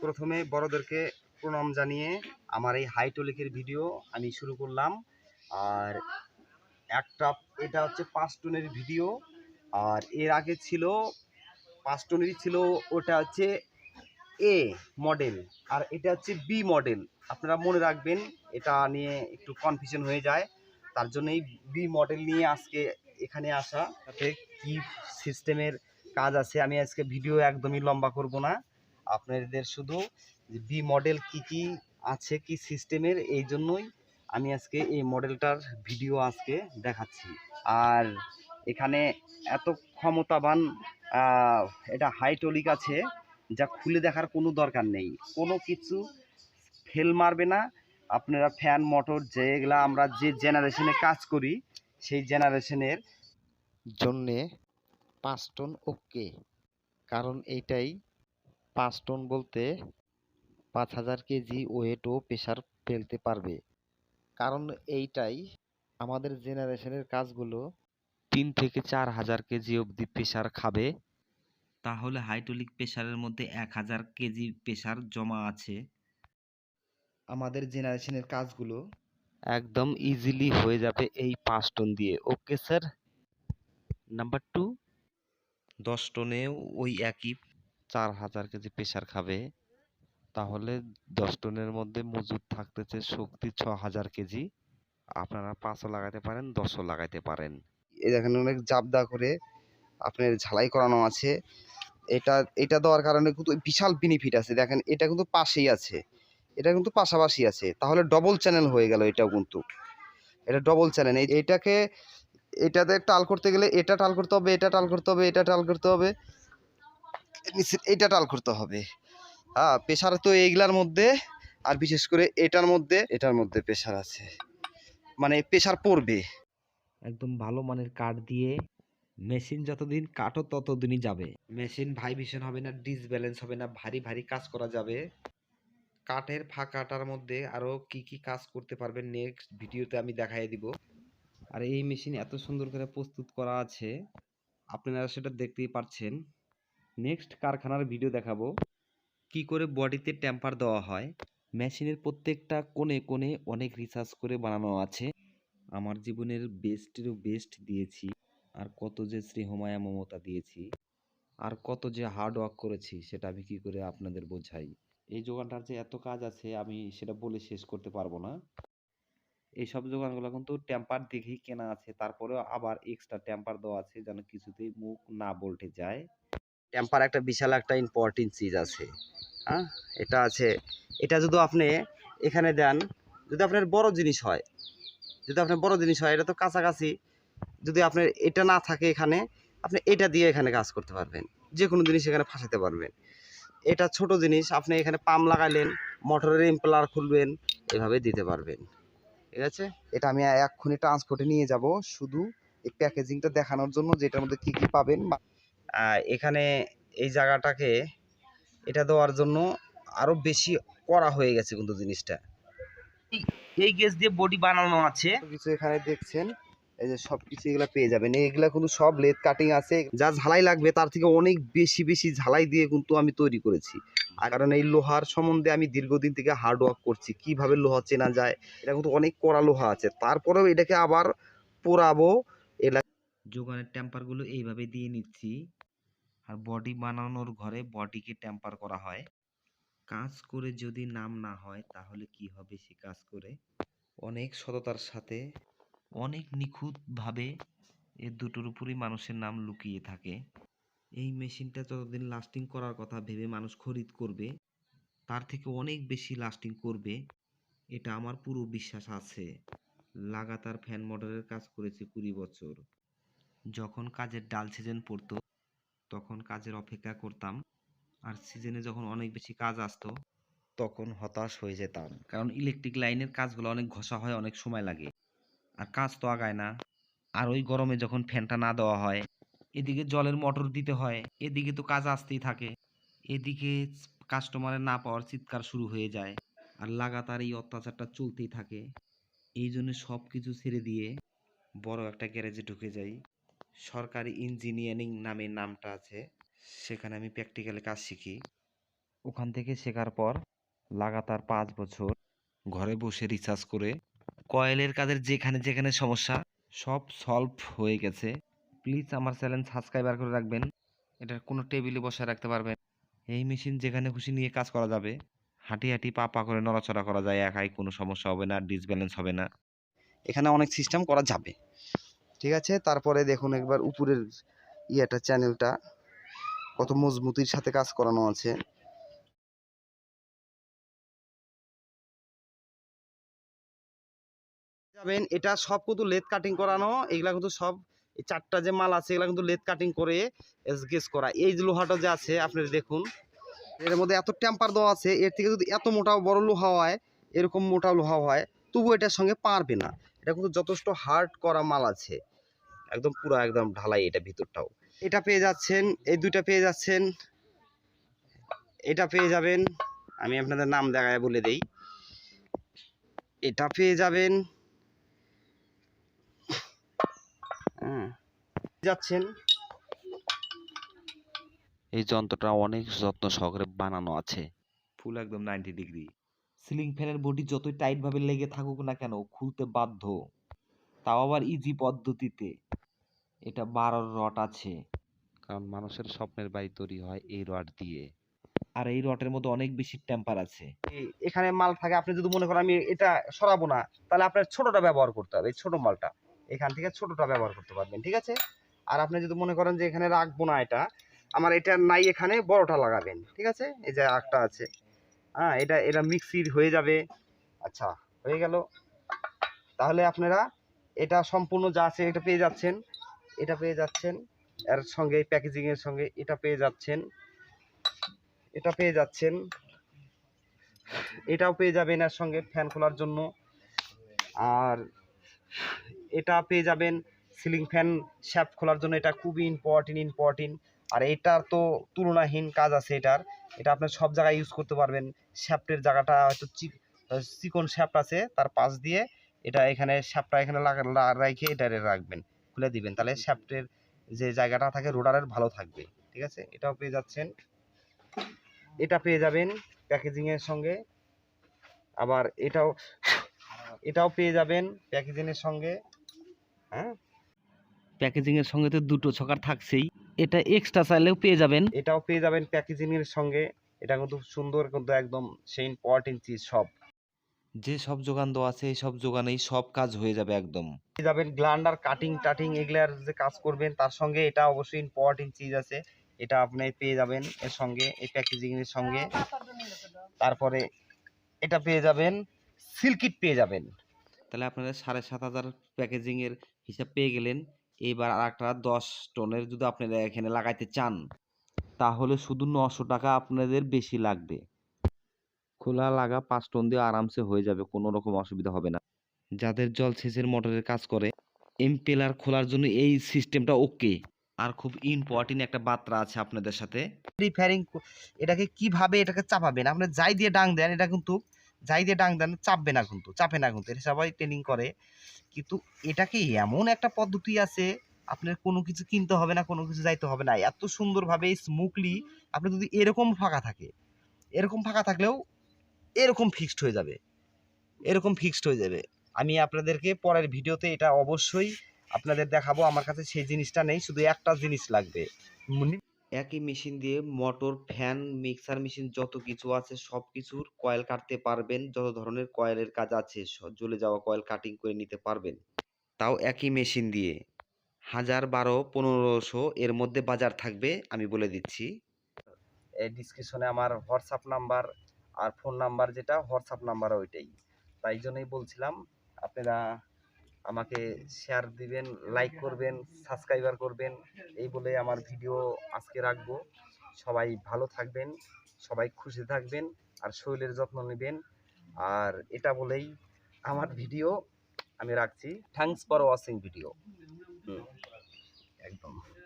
প্রথমে বড়দেরকে প্রণাম জানিয়ে আমার এই হাইড্রোলিকের ভিডিও আমি শুরু করলাম। আর এটা হচ্ছে 5 টনের ভিডিও, আর এর আগে ছিল 5 টনেরই ছিল, ওটা হচ্ছে এ মডেল আর এটা হচ্ছে বি মডেল। আপনারা মনে রাখবেন, এটা নিয়ে একটু কনফিউশন হয়ে যায়, তার জন্যই বি মডেল নিয়ে আজকে এখানে আসা। তাতে কি সিস্টেমের কাজ আছে আমি আজকে ভিডিও একদমই লম্বা করব না, আপনাদের শুধু বি মডেল কি কি আছে কি সিস্টেমের, এই জন্যই আমি আজকে এই মডেলটার ভিডিও আজকে দেখাচ্ছি। আর এখানে এত ক্ষমতাবান এটা হাইড্রোলিক আছে যা খুলে দেখার কোনো দরকার নেই, কোনো কিছু ফেল মারবে না। আপনারা ফ্যান মোটর যেগুলা আমরা যে জেনারেশনে কাজ করি সেই জেনারেশনের জন্যে 5 টন ওকে, কারণ এইটাই 5 টন বলতে 5000 কেজি ওয়েট ও প্রেসার ফেলতে পারবে। কারণ এইটাই আমাদের জেনারেশনের কাজগুলো 3 থেকে 4000 কেজি অবধি প্রেসার খাবে। তাহলে হাইড্রোলিক প্রেসারের মধ্যে 1000 কেজি প্রেসার জমা আছে। আমাদের জেনারেশনের কাজগুলো একদম ইজিলি হয়ে যাবে এই 5 টন দিয়ে। Okay sir. নাম্বার 2, 10 টনেও ওই একই 4000 কেজি প্রেসার খাবে। তাহলে 10 টনের মধ্যে মজুদ থাকতেছে শক্তি 6000 কেজি। আপনারা 5ও লাগাতে পারেন, 10ও লাগাতে পারেন। এই দেখেন অনেক জাবদা করে আপনার ঝালাই করানো আছে। এটা এটা দেওয়ার কারণে কিন্তু বিশাল বেনিফিট আছে। দেখেন এটা কিন্তু পাশেই আছে, এটা কিন্তু পাশাপাশি আছে, তাহলে ডবল চ্যানেল হয়ে গেল। এটাও কিন্তু এটা ডবল চ্যানেল। এটাকে এটাতে টাল করতে গেলে এটা টাল করতে হবে, এটা টাল করতে হবে, এটা টাল করতে হবে, এটা টাল করতে হবে। হ্যাঁ, প্রেশার তো এইগুলার মধ্যে, আর বিশেষ করে এটার মধ্যে প্রেশার আছে, মানে প্রেশার পড়বে। একদম ভালো মানের কাঠ দিয়ে মেশিন যতদিন কাটো ততদিনই যাবে। মেশিন ভাইব্রেশন হবে না, ডিসব্যালেন্স হবে না, ভারী ভারী কাজ করা যাবে। কাঠের ফাঁকাটার মধ্যে আরো কি কি কাজ করতে পারবেন নেক্সট ভিডিওতে আমি দেখাই দিব। আর এই মেশিন এত সুন্দর করে প্রস্তুত করা আছে, আপনারা সেটা দেখতেই পাচ্ছেন। নেক্সট কারখানার ভিডিও দেখাবো কি করে বডিতে টেম্পার দেওয়া হয়। মেশিনের প্রত্যেকটা কোণে কোণে অনেক রিসার্চ করে বানানো আছে। আমার জীবনের বেস্টেরও বেস্ট দিয়েছি, আর কত যে স্নেহ মায়া মমতা দিয়েছি, আর কত যে হার্ড ওয়ার্ক করেছি সেটা আমি কি করে আপনাদের বোঝাই। এই যোগানটার যে এত কাজ আছে আমি সেটা বলে শেষ করতে পারবো না। এইসব যোগানগুলো কিন্তু টেম্পার দেখেই কেনা আছে, তারপরেও আবার এক্সট্রা টেম্পার দেওয়া আছে যেন কিছুতেই মুখ না বলটে যায়। টেম্পার একটা বিশাল একটা ইম্পর্টেন্ট চিজ আছে। হ্যাঁ, এটা আছে। এটা যদি আপনি এখানে দেন, যদি আপনার বড় জিনিস হয়, এটা তো কাছাকাছি, যদি আপনার এটা না থাকে এখানে, আপনি এটা দিয়ে এখানে কাজ করতে পারবেন, যে কোনো জিনিস এখানে ফাঁসাতে পারবেন। এটা ছোট জিনিস, আপনি এখানে পাম্প লাগাইলেন, মোটরের ইম্পেলার খুলবেন, এভাবে দিতে পারবেন। ঠিক আছে, এটা আমি এক্ষুনি ট্রান্সপোর্টে নিয়ে যাব, শুধু এই প্যাকেজিংটা দেখানোর জন্য যে এটার মধ্যে কী কী পাবেন। এখানে এই জায়গাটাকে এটা দেওয়ার জন্য আরো বেশি করা হয়ে গেছে কিন্তু জিনিসটা। এই গেজ দিয়ে বডি বানানো আছে কিছু, এখানে দেখছেন এই যে সবকিছু এগুলা পেয়ে যাবেন। এগুলা কিন্তু সব লেদ কাটিং আছে, যা ঝালাই লাগবে তার থেকে অনেক বেশি বেশি ঝালাই দিয়ে কিন্তু আমি তৈরি করেছি। আর কারণ এই লোহার সম্বন্ধে আমি দীর্ঘদিন থেকে হার্ড ওয়ার্ক করছি, কিভাবে লোহা চেনা যায়, এটা কিন্তু অনেক কড়া লোহা আছে, তারপরেও এটাকে আবার পোড়াবো। যোগানের টেম্পারগুলো এইভাবে দিয়ে নিচ্ছি। আর বডি বানানোর ঘরে বডিকে টেম্পার করা হয়। কাজ করে যদি নাম না হয় তাহলে কি হবে? সে কাজ করে অনেক সততার সাথে, অনেক নিখুঁতভাবে এ দুটোর উপরই মানুষের নাম লুকিয়ে থাকে। এই মেশিনটা যতদিন লাস্টিং করার কথা ভেবে মানুষ খরিদ করবে, তার থেকে অনেক বেশি লাস্টিং করবে, এটা আমার পুরো বিশ্বাস আছে। লাগাতার ফ্যান মোটরের কাজ করেছি 20 বছর। যখন কাজের ডাল সিজন পড়তো তখন কাজের অপেক্ষা করতাম, আর সিজনে যখন অনেক বেশি কাজ আসতো তখন হতাশ হয়ে যেতাম, কারণ ইলেকট্রিক লাইনের কাজগুলো অনেক ঘষা হয়, অনেক সময় লাগে, আর কাজ তো আগায় না। আর ওই গরমে যখন ফ্যানটা না দেওয়া হয়, এদিকে জলের মোটর দিতে হয়, এদিকে তো কাজ আসতেই থাকে, এদিকে কাস্টমারের না পাওয়ার চিৎকার শুরু হয়ে যায়, আর লাগাতার এই অত্যাচারটা চলতেই থাকে। এই জন্য সব কিছু ছেড়ে দিয়ে বড় একটা গ্যারেজে ঢুকে যাই। সরকারি ইঞ্জিনিয়ারিং নামে নামটা আছে, সেখানে আমি প্র্যাকটিক্যালে কাজ শিখি। ওখান থেকে শেখার পর লাগাতার 5 বছর ঘরে বসে রিসার্চ করে কয়েলের কাজের যেখানে যেখানে সমস্যা সব সলভ হয়ে গেছে। প্লিজ আমার চ্যানেল সাবস্ক্রাইবার করে রাখবেন। এটার কোনো টেবিলে বসায় রাখতে পারবেন। এই মেশিন যেখানে খুশি নিয়ে কাজ করা যাবে। হাঁটি হাঁটি পা পা করে নড়াচড়া করা যায়, একাই কোনো সমস্যা হবে না, ডিসব্যালেন্স হবে না। এখানে অনেক সিস্টেম করা যাবে, ঠিক আছে। তারপরে দেখুন একবার উপরের ইয়েটা, চ্যানেলটা কত মজবুতির সাথে কাজ করানো আছে। যাবেন এটা সব কিন্তু লেদ কাটিং করানো, এগুলা কিন্তু সব এই 4টা যে মাল আছে এগুলা কিন্তু লেদ কাটিং করে এসগেস করা। এই যে লোহাটা যে আছে আপনারা দেখুন, এর মধ্যে এত টেম্পার দেওয়া আছে, এর থেকে যদি এত মোটা বড় লোহা হয়, এরকম মোটা লোহা হয়, তবু এটার সঙ্গে পারবে না। এটা কিন্তু যথেষ্ট হার্ড করা মাল আছে, একদম পুরো একদম ঢালাই এটা ভিতরটাও। এটা পেয়ে যাচ্ছেন, এই দুইটা পেয়ে যাচ্ছেন, এটা পেয়ে যাবেন। আমি আপনাদের নাম দেখায় বলে দেই, এটা পেয়ে যাবেন, হ্যাঁ যাচ্ছেন। এই যন্ত্রটা অনেক যত্ন সহকারে বানানো আছে। ফুল একদম 90 ডিগ্রি। সিলিং ফ্যানের বডি যতই টাইট ভাবে লেগে থাকুক না কেন খুলতে বাধ্য, তাও আবার ইজি পদ্ধতিতে। এটা 12 রড আছে, কারণ মানুষের স্বপ্নের বাড়ি তৈরি হয় এই রড দিয়ে। আর এই রডের মধ্যে অনেক বেশি টেম্পার আছে। এখানে মাল থাকে, আপনি যদি মনে করেন আমি এটা সরাবো না, তাহলে আপনার ছোটটা ব্যবহার করতে হবে, এই ছোট মালটা এখান থেকে ছোটটা ব্যবহার করতে পারবেন, ঠিক আছে। আর আপনি যদি মনে করেন যে এখানে রাখবো না, এটা আমার এটা নাই, এখানে বড়টা লাগাবেন, ঠিক আছে। এই যে একটা আছে, হ্যাঁ, এটা এটা মিক্সির হয়ে যাবে। আচ্ছা, হয়ে গেল। তাহলে আপনারা এটা সম্পূর্ণ যা আছে এটা পেয়ে যাচ্ছেন, এটা পেয়ে যাচ্ছেন, এর সঙ্গে প্যাকেজিং এর সঙ্গে এটা পেয়ে যাচ্ছেন, এটা পেয়ে যাচ্ছেন, এটাও পেয়ে যাবেন এর সঙ্গে ফ্যান খোলার জন্য। আর এটা পেয়ে যাবেন সিলিং ফ্যান শ্যাফট খোলার জন্য, এটা খুবই ইম্পর্টেন্ট। আর এটার তো তুলনাহীন কাজ আছে এটার, এটা আপনার সব জায়গায় ইউজ করতে পারবেন। শ্যাফটের জায়গাটা হয়তো চিকন শ্যাফট আছে, তার পাশ দিয়ে এটা এখানে শ্যাফটটা এখানে রেখে এটা রাখবেন, খুলে দিবেন, তাহলে শ্যাফটের যে জায়গাটা থাকে রোডারের ভালো থাকবে, ঠিক আছে। এটাও পেয়ে যাচ্ছেন, এটা পেয়ে যাবেন প্যাকেজিং এর সঙ্গে। আবার এটাও পেয়ে যাবেন প্যাকেজিং এর সঙ্গে, হ্যাঁ। প্যাকেজিং এর সঙ্গে তো দুটো ছকার থাকছেই, এটা এক্সট্রা চাইলেও পেয়ে যাবেন। এটাও পেয়ে যাবেন প্যাকেজিং এর সঙ্গে। এটা কিন্তু সুন্দর, কিন্তু একদম সেই ইম্পর্টেন্ট চিজ সব যে সব যোগান দেওয়া আছে এই সব যোগানেই সব কাজ হয়ে যাবে একদম। পেয়ে যাবেন। গ্লান্ডার কাটিং টাটিং এগুলার যে কাজ করবেন তার সঙ্গে এটা অবশ্যই ইম্পর্টেন্ট চিজ আছে, এটা আপনি পেয়ে যাবেন এর সঙ্গে, এই প্যাকেজিং এর সঙ্গে। তারপরে এটা পেয়ে যাবেন, সিলকিট পেয়ে যাবেন। তাহলে আপনারা 7,500 প্যাকেজিং এর হিসাব পেয়ে গেলেন। এইবার আর একটা 10 টনের যদি আপনারা এখানে লাগাইতে চান, তাহলে শুধু 900 টাকা আপনাদের বেশি লাগবে। খোলা লাগা 5 টন দিয়ে আরামসে হয়ে যাবে, কোনো রকম অসুবিধা হবে না। যাদের জলসেচের মোটরের কাজ করে, এমপেলার খোলার জন্য এই সিস্টেমটা ওকে। আর খুব ইম্পর্টেন্ট একটা বার্তা আছে আপনাদের সাথে। রিফারিং এটাকে কিভাবে এটাকে চাপাবেন, আপনি যাই দিয়ে ডাং দেন, এটা কিন্তু যাই দিয়ে ডাং দেন চাপবে না, কিন্তু চাপে না, কিন্তু এটা সবাই ট্রেনিং করে। কিন্তু এটাকে এমন একটা পদ্ধতি আছে, আপনার কোনো কিছু কিনতে হবে না, কোনো কিছু যাইতে হবে না, এত সুন্দরভাবে স্মুথলি। আপনি যদি এরকম ফাঁকা থাকলেও এরকম ফিক্সড হয়ে যাবে, এরকম ফিক্সড হয়ে যাবে। আমি আপনাদেরকে পরের ভিডিওতে এটা অবশ্যই আপনাদের দেখাবো। আমার কাছে সেই জিনিসটা নেই, শুধু একটা জিনিস লাগবে। একই মেশিন দিয়ে মোটর, ফ্যান, মিক্সার মেশিন যত কিছু আছে সব কিছুর কয়েল কাটতে পারবেন। যত ধরনের কয়েলের কাজ আছে জ্বলে যাওয়া কয়েল কাটিং করে নিতে পারবেন, তাও একই মেশিন দিয়ে। 1000, 12, 1500 এর মধ্যে বাজার থাকবে, আমি বলে দিচ্ছি। এই ডিসক্রিপশনে আমার হোয়াটসঅ্যাপ নাম্বার আর ফোন নাম্বার, যেটা হোয়াটসঅ্যাপ নাম্বার ওইটাই। তাই জন্যই বলছিলাম আপনারা আমাকে শেয়ার দিবেন, লাইক করবেন, সাবস্ক্রাইবার করবেন, এই বলে আমার ভিডিও আজকে রাখবো। সবাই ভালো থাকবেন, সবাই খুশি থাকবেন, আর শরীরের যত্ন নেবেন। আর এটা বলেই আমার ভিডিও আমি রাখছি। Thanks for watching video. একদম।